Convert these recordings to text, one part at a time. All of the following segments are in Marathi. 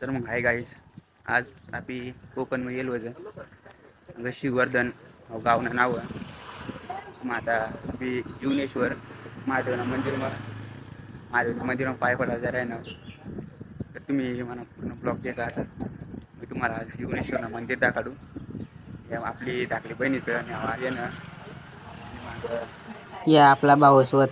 तर मग हाय गाईस, आज आम्ही कोकणमध्ये गेलो होतो. शिवर्धन गावनं नाव आहे. मग आता आम्ही जीवनेश्वर महादेवना मंदिर पाय पडायचं आहे ना. तर तुम्ही मला पूर्ण ब्लॉग देता आता मी तुम्हाला जीवनेश्वर मंदिर दाखवू. आपली धाकली बहिणीचं नाव आहे ना. या आपला भाऊसवत.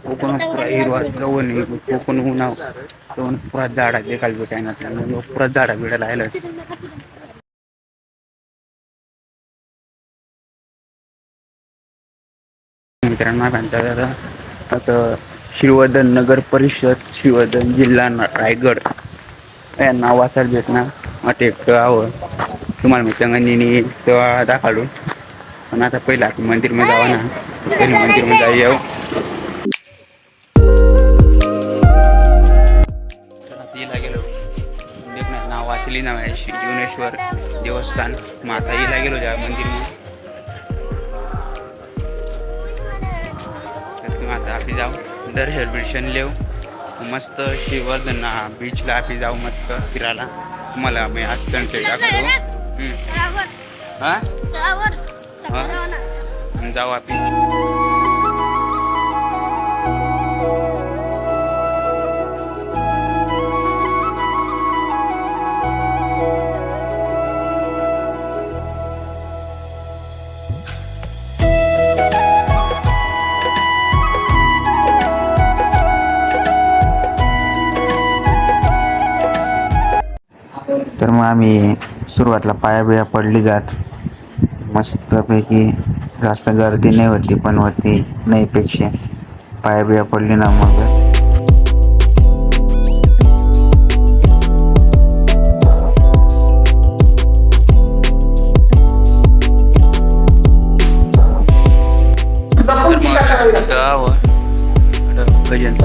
कोकण पुरा हिरवा जवळ कोकण उन्हाव पुरा झाडा देखाल भेटाय ना. पुरा झाडा बिडा राहिलं. मित्रांनो आता श्रीवर्धन नगर परिषद, श्रीवर्धन जिल्हा रायगड या नावाचा भेटणार. आता एक गाव तुम्हाला मी संगणीने तेव्हा दाखवलो. पण आता पहिला मंदिर मध्ये जावा ना. पहिले मंदिर मध्ये जाऊ. नाव वाचली नाव आहे जीवनेश्वर देवस्थान. मासाईला गेलो त्या मंदिर मध्ये. आता आपण जाऊ दर्शन लेव मस्त श्रीवर्धन बीचला आपण जाऊ मस्त फिरायला. तुम्हाला मी आज सनसेट दाखवतो. जाऊ आपण. तर मग आम्ही सुरुवातीला पाया बिया पडली जात मस्तपैकी. जास्त गर्दी नाही होती पण होती नाहीपेक्षा. पाया बिया पडली ना मग भजन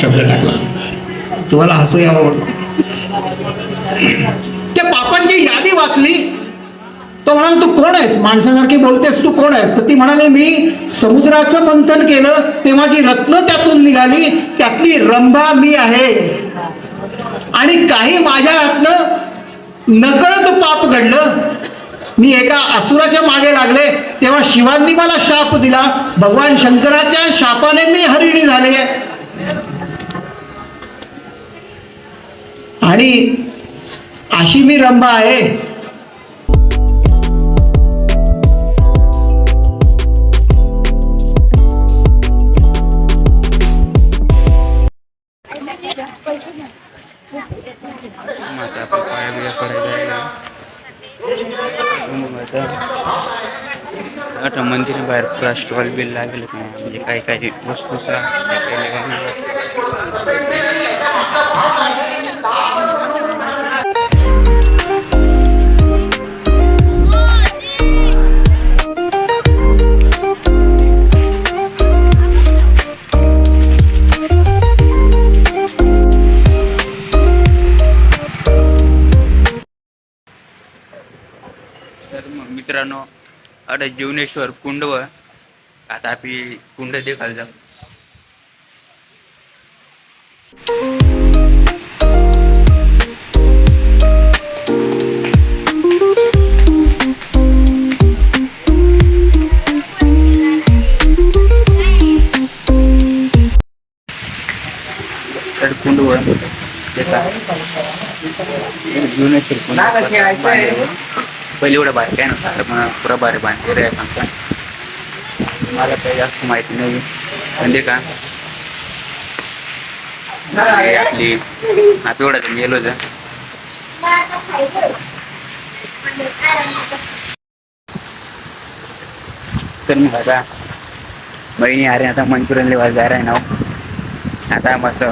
शब्द टाकला. तुम्हाला हसू यावं. त्या पापांची यादी वाचली. तो म्हणाला तू कोण आहेस, माणसासारखी बोलतेस, तू कोण आहेस? तर ती म्हणाली मी समुद्राचं मंथन केलं ते माझी रत्न त्यातून निघाली, त्यातली रंभा मी आहे. आणि काही माझ्या हातनं नकळत पाप घडलं. मी एका असुराच्या मागे लागले तेव्हा शिवांनी मला शाप दिला. भगवान शंकराच्या शापाने मी हरिणी झाले. आणि अशी मी रंभा आहे. आता मंदिर बाहेर पुरा स्टॉल बिल लागेल म्हणजे काही काही वस्तूचा तर मग मित्रांनो आता जीवनेश्वर कुंडवर आता आपली कुंड देखायला जाऊ. तर कुंडवर देखाय जीवनेश्वर कुंड पहिले एवढं बाहेर काय नव्हतं पण पुरा बाहेर बांधले रे सांगता मला काही जास्त माहिती नाही म्हणजे का आपली आता एवढा गेलो जा तर मग आता बहिणी अरे आता मंचुरियन लेवायला जायला आहे ना आता मस्त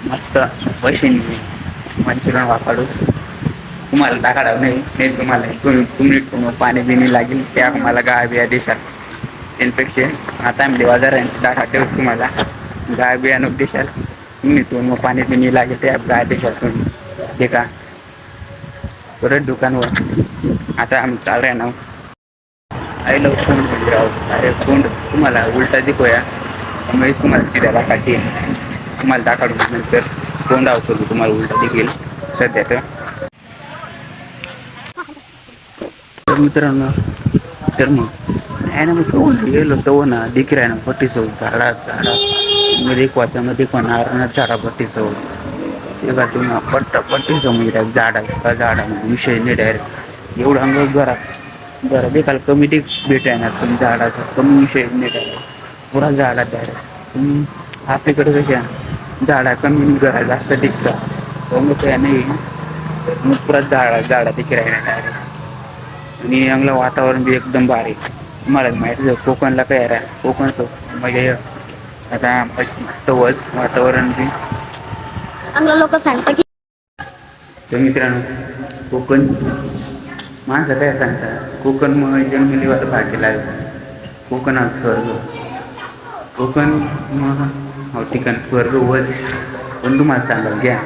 मस्त बशीन मंचुरियन वापरू तुम्हाला टाकाडा नाही तुम्हाला तुम्ही पाणी बिणी लागेल त्या मला गाय बिया देशाल त्यापेक्षा आता आम्ही बाजार आहे टाका ठेवू तुम्हाला गाय बिया नको देशाल तुम्ही मग पाणी बिणी लागेल त्या गाय देशाल तुम्ही हे का परत दुकानवर आता आम्ही चालू आहे ना आई लव कोंड म्हणजे राहू अरे कोंड तुम्हाला उलटा दिखूया मग तुम्हाला सिधाला काठी तुम्हाला टाकाडू नंतर कोंड आवश्यक तुम्हाला उलटा देखील सध्या तर मित्रांनो तर मग आहे ना मग गेलो तो ना दिख आहे ना पट्टी सौ झाडा मध्ये वाच्यामध्ये पण नारळ झाडा पट्टी सौ एका तुम्ही पट्टी सौ म्हणजे झाडा विषय नाही डायरेक्ट एवढं अंग घरा देखाल कमी भेटाय ना तुम्ही झाडाचा कमी विषय नाही डायरेक्ट पुरा झाडा डायरेक्ट तुम्ही आपल्याकडे कशा झाडा कमी घरा जास्त दिसतात मग काय नाही मग पुरा झाडा देखील राहणार डायरेक्ट आणि चांगलं वातावरण बी एकदम भारी तुम्हाला माहिती आहे कोकणला काय आहे कोकण म्हणजे आता मस्त वातावरण बी आम्हाला लोक सांगतात की तर मित्रांनो कोकण माणसं काय सांगतात कोकण मग जन्मलीवाला भाग केला कोकण हा स्वर्ग कोकण मग हो ठिकाण स्वर्ग वच पण तुम्हाला सांगा घ्या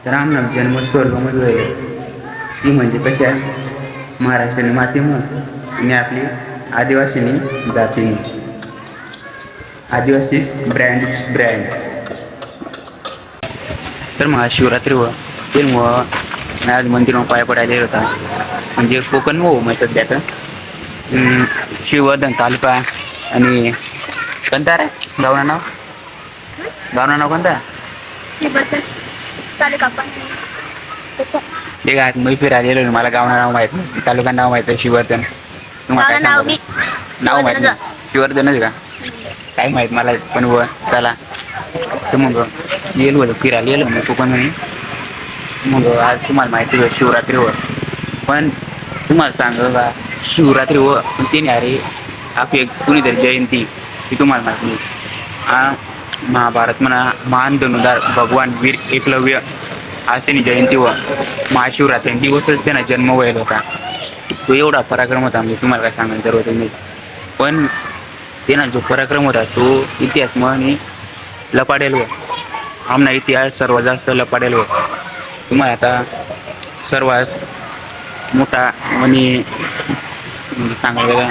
तर आमना जन्म स्वर्गमध्ये व्हायला ती म्हणजे कशा महाराष्ट्राने मातीमुळे आणि आपली आदिवासींनी जातीने आदिवासीच ब्रँड तर मग शिवरात्री व ते मग आज मंदिरावर पाया पडायला होता म्हणजे कोकण हो मग सध्यात शिववर्धन तालुका आणि कोणता रे गावना नाव कोणता ठीक आहे मी फिरायला मला गावना नाव माहित नाही तालुका नाव माहित आहे शिववर्धन तुम्हाला काय सांगू नाव माहित नाही शिववर्धनच का काय माहित मला पण व चला तर मग येईल बोल फिरायला येईल मग कोकण म्हणे मग आज तुम्हाला माहिती आहे शिवरात्रीवर पण तुम्हाला सांग का शिवरात्री व तिने अरे आपली एक कुणीतरी जयंती ही तुम्हाला माहिती नाही महाभारत म्हणा महान धनुर्धर भगवान वीर एकलव्य आज त्यांनी जयंती व महाशिवरात्री दिवसच त्यांना जन्म व्हायला होता तो एवढा पराक्रम होता म्हणजे तुम्हाला काय सांगायचं सर्व तुम्ही पण त्यांना जो पराक्रम होता तो इतिहास म्हणे लपाडेल व आमना इतिहास सर्वात जास्त लपाडेल व तुम्हाला आता सर्वात मोठा म्हणजे सांगायला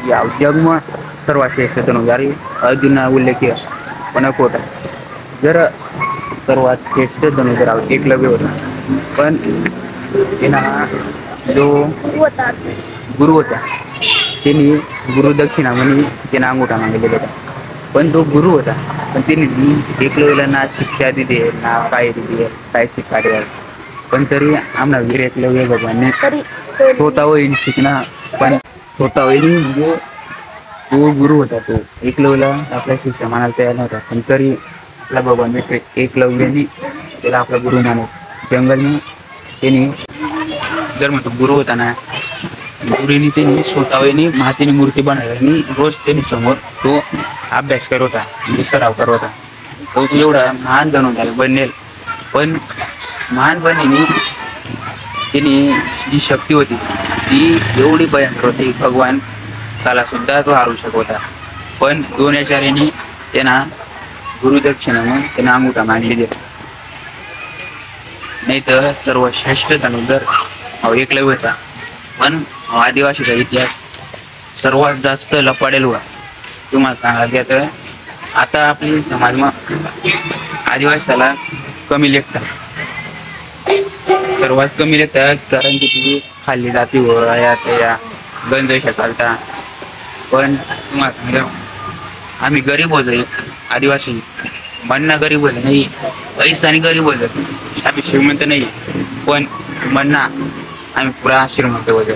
या जगमा सर्वात श्रेष्ठ धनुर्धार अर्जुना उल्लेख पण होता जर सर्वात श्रेष्ठ धनुर्धार एकलव्य होता पण त्यांना जो गुरु होता त्यांनी गुरुदक्षिणा म्हणे त्यांना अंगुठा मागितलेला होता पण तो गुरु होता पण त्यांनी एकलव्याला ना शिक्षा दिली ना काय दिली काय शिकायला पण तरी आम्हाला वीर एकलव्य भगवानने स्वतःवर शिकणं पण स्वतःवर म्हणजे तो गुरु होता तो एकलव्याला आपल्या शिष्य मानायला तयार नव्हता पण तरी आपला भगवान एकलव्याने त्याला आपला गुरु मानत जंगलने त्यांनी जर म्हणतो गुरु होता ना गुरुनी त्यांनी स्वतःने मातीने मूर्ती बनवली आणि रोज त्यांनी समोर तो अभ्यास करत होता म्हणजे सराव करत होता तो एवढा महान धनुर्धार बनेल पण महान बनेने त्यांनी जी शक्ती होती ती एवढी भयंकर होती भगवान त्याला सुद्धा तो हारू शकत होता पण द्रोणाचार्यांनी त्यांना गुरुदक्षिणा म्हणून त्यांना अंगुठा मागली दिला नाही तर सर्वश्रेष्ठ धनुर्धर अहो एकलव्य होता, पण आदिवासीचा इतिहास सर्वात जास्त लपाडेल हुआ. तुम्हाला सांगा तर आता आपली समाजમાં आदिवासीला कमी लेखतात, सर्वात कमी लेखतात, कारण की ती खाल्ली जाती व या गंजशा चालता. पण तुम्हाला सांगतो आम्ही गरीब होतो, आदिवासी म्हणणं गरीब होत नाही, पैसाने गरीब होतो, आम्ही श्रीमंत नाही, पण म्हणणं आम्ही पुरा श्रीमंत होतो.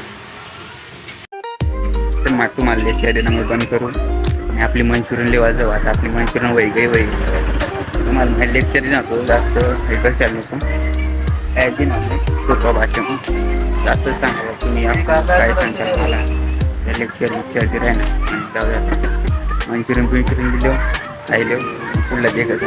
तर मग तुम्हाला लेक्चर देणं मी बंद करून आणि आपली मंचुरियन लेवायला जाऊ. आता आपली मंचुरियन वही तुम्हाला मी लेक्चर देणार जास्त ऐकत चालू नको ॲजी नाही सोपा भाषेमध्ये जास्त सांगा. तुम्ही काय सांगता मला त्या लेक्चर ते राही ना जाऊया. मंचुरियन दिलो खायलो पुढला देखत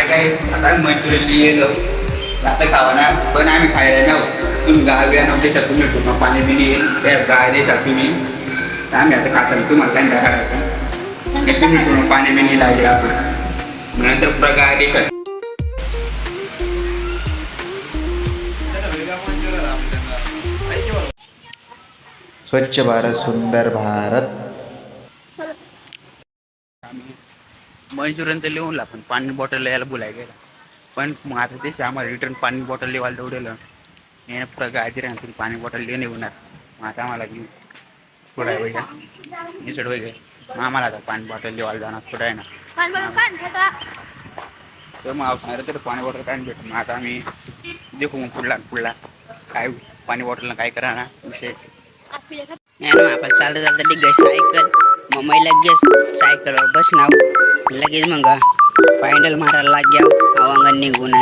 काय आता मंचुरियन लिहिलं आता खावा ना, पण आम्ही खायला नव्हतं. तुम्ही गावी देशात तुम्ही पूर्ण पाणी बिणी येईल त्या गाय देशात तुम्ही आम्ही आता खाताना तुम्हाला काय करायचं तुम्ही पूर्ण पाणी बिणी लागले आपण नंतर पुरा गाय देशात. स्वच्छ भारत सुंदर भारत. मंचुरियन तर लिहून ला, पण पाणी बॉटल यायला बोलाय गेला. पण मग आता ते आम्हाला रिटर्न पाणी बॉटल लिवायला दौडलं मी पुरा गायची राहणार तुम्ही पाणी बॉटल लिहून येणार. मग आता आम्हाला घेऊन थोडा आहे वगैरे निसड वगैरे मग आम्हाला आता पाणी बॉटल लिवायला जाणार थोडं आहे ना. तर मग सांगणार तर पाणी बॉटल काय भेटून मग आता आम्ही देखू मग पुढला काय पाणी बॉटलला काय करा ना विषय. आपण चालता चालता डिग्गाय सायकल मम्मी लगेच सायकलवर बसणार लगेच मग पॅन्डल मारायला लाग्या अवांगण निघून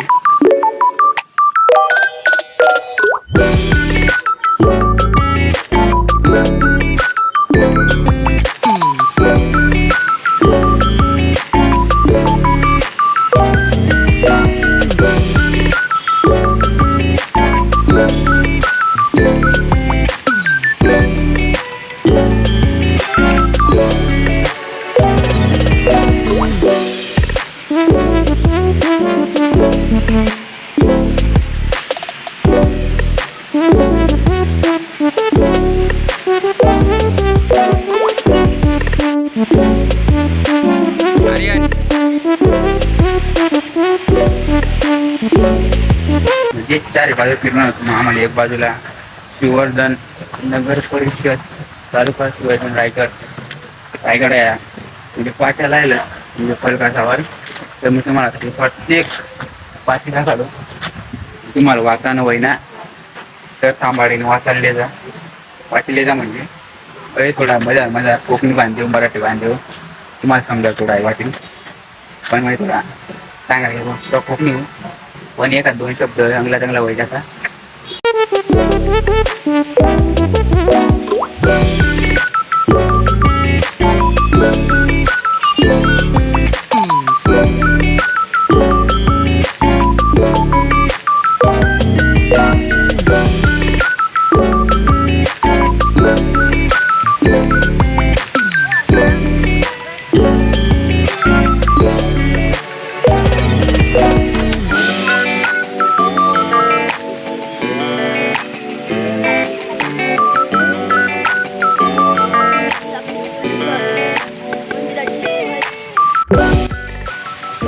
म्हणजे चार बाजू फिरणार होतो. मग आम्हाला एक बाजूला शिवर्धन नगर परिषद तालुका शिवर्धन रायगड आहे म्हणजे पाट्याला आलं म्हणजे फलकासावर. तर मी तुम्हाला प्रत्येक पाठी दाखवलो तुम्हाला वाचानं होईना तर थांबाडीने वाचायला जा वाचले जा म्हणजे थोडा मजा कोकणी बांधेव मराठी बांधेव तुम्हाला समजा थोडा आहे वाटेल. पण म्हणजे थोडा सांगायला कोकणी पण एखाद दोन शब्द चांगला व्हायचा.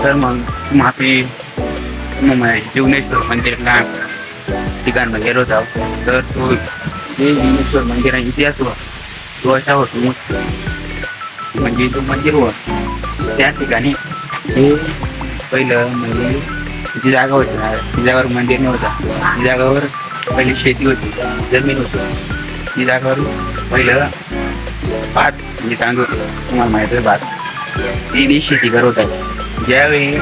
तर मग माफी जीवनेश्वर मंदिरला ठिकाण गेलो होता. तर तो जे जीवनेश्वर मंदिर इतिहास हुआ तो असा होतो म्हणजे जो मंदिर हुआ त्या ठिकाणी हे पहिलं म्हणजे जी जागा होती ना ती जागावर मंदिर नव्हता. ती जागावर पहिली शेती होती जमीन होती. ती जागावर पहिलं भात म्हणजे तांदूळ तुम्हाला माहिती आहे भात ती शेती करत होता. ज्यावेळी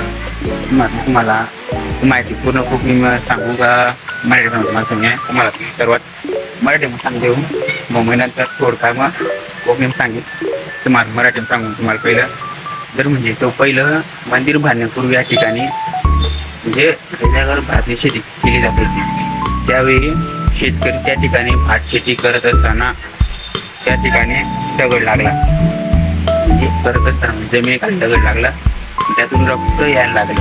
तुम्हाला माहिती पूर्ण खूप मी सांगू का मराठीमध्ये तुम्हाला सांगेन तुम्हाला सर्वात मराठीमध्ये सांगते मग नंतर थोडं मग कोकणी सांगेल तुम्हाला मराठीमध्ये सांगून तुम्हाला पहिलं जर म्हणजे तो पहिलं मंदिर बांधण्यापूर्वी या ठिकाणी म्हणजे जागेवर भातची शेती केली जाते. त्यावेळी शेतकरी त्या ठिकाणी भात शेती करत असताना त्या ठिकाणी दगड लागला. म्हणजे करत असताना जमिनीखाली दगड लागला, त्यातून रक्त यायला लागलं.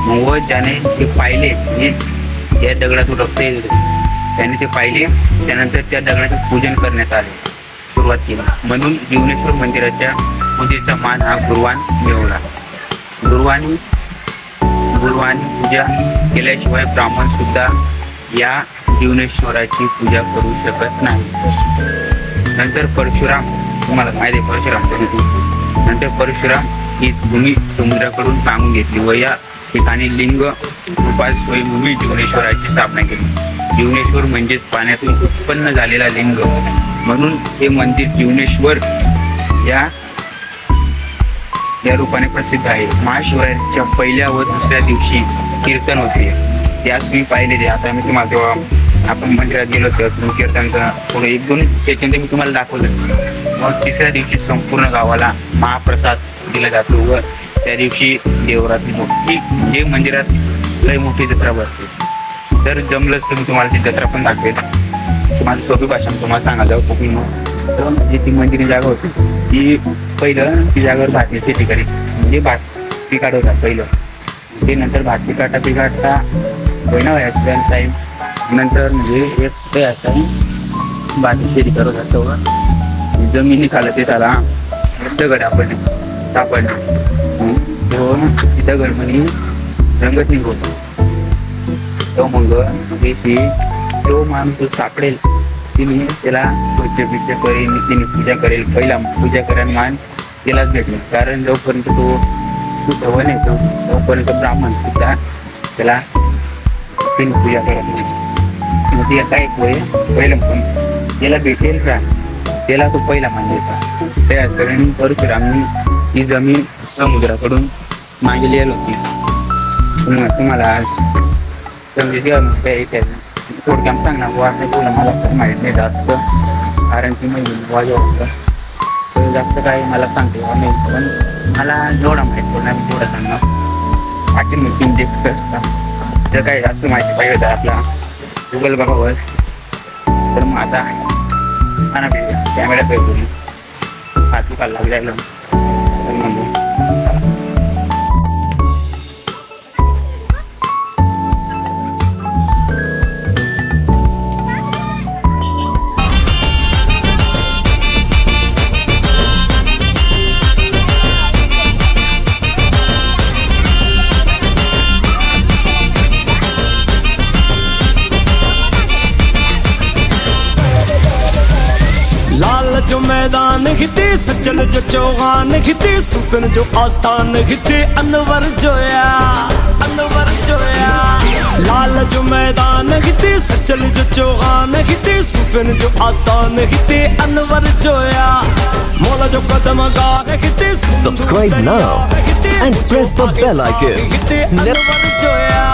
मग व ज्याने ते पाहिले, म्हणजे या दगडातून रक्त येत होते, त्याने ते पाहिले. त्यानंतर त्या दगडाचे पूजन करण्यात आले, सुरुवात केली. म्हणून जीवनेश्वर मंदिराच्या पूजेचा मान हा गुरुवान मिळवला. गुरुवानी पूजा केल्याशिवाय ब्राह्मण सुद्धा या जीवनेश्वराची पूजा करू शकत नाही. नंतर परशुराम, तुम्हाला माहिती आहे परशुराम, नंतर परशुराम ही भूमी समुद्राकडून मागून घेतली व या ठिकाणी लिंग रूपात स्वयंभूमी जीवनेश्वराची स्थापना केली. जीवनेश्वर म्हणजेच पाण्यातून उत्पन्न झालेला लिंग, म्हणून हे मंदिर जीवनेश्वर या रूपाने प्रसिद्ध आहे. महाशिवरात्रीच्या पहिल्या व दुसऱ्या दिवशी कीर्तन होते, त्यास मी पाहिलेले. आता मी तुम्हाला तेव्हा आपण मंदिरात गेलो तर कीर्तनचा थोडं 1-2 सेकंद मी तुम्हाला दाखवलं. मग तिसऱ्या दिवशी संपूर्ण गावाला महाप्रसाद दिला जातो व त्या दिवशी देवरात्री मोठी, जे मंदिरात लय मोठी जत्रा भरते. तर जमलंच तर मी तुम्हाला ती जत्रा पण दाखवेल. माझी सोपी भाषा तुम्हाला सांगा जाऊ कोकणी. तर म्हणजे ती मंदिरी जागा होती, ती पहिलं ती जागेवर भातची शेती करी, म्हणजे भात पिकाट होता पहिलं. ते नंतर भात पिकाटता होईना व्हायचा टाईम नंतर म्हणजे एक असं भातची शेती करत असतं. जमिनी खालं ते त्याला दगड आपण सापडले. तो दगड म्हणे रंगत निघतो. तो मग तो माणूस सापडेल, तिने त्याला पूजा करेल, तिने पूजा करेल. पहिला पूजा करायला मान त्यालाच भेटले, कारण जोपर्यंत तो सवन येतो तोपर्यंत ब्राह्मण सुद्धा त्याला तिने पूजा करत नाही. मग ती काय पहिलं पण त्याला भेटेल का, त्याला तो पहिला मान देता. त्या कारण परशुरामनी ही जमीन समुद्राकडून मागेली होती. तुम्हाला आज समजेल थोडक्यात सांगणार वाटलं बोला, मला तर माहीत नाही जास्त, कारण की मी वाजव होतं तर जास्त काही मला सांगते नाही, पण मला जेवढा माहीत पडणार मी तेवढं सांगणार. आखी मी 3 जे असतात जर काही जास्त माहिती पाहिजे होतं आपला गुगल बघावर, तर मग आता आणा कॅमेरा पे करून हात दुखायला लागला तर म्हणून जो मैदान हिते सचल जो चौहान हिते सुफिन जो आस्थान हिते अनवर जोया लाल जो मैदान हिते सचल जो चौहान हिते सुफिन जो आस्थान हिते अनवर जोया मौला जो कदम गाह हिते Subscribe now and press the bell icon. हिते अनवर जोया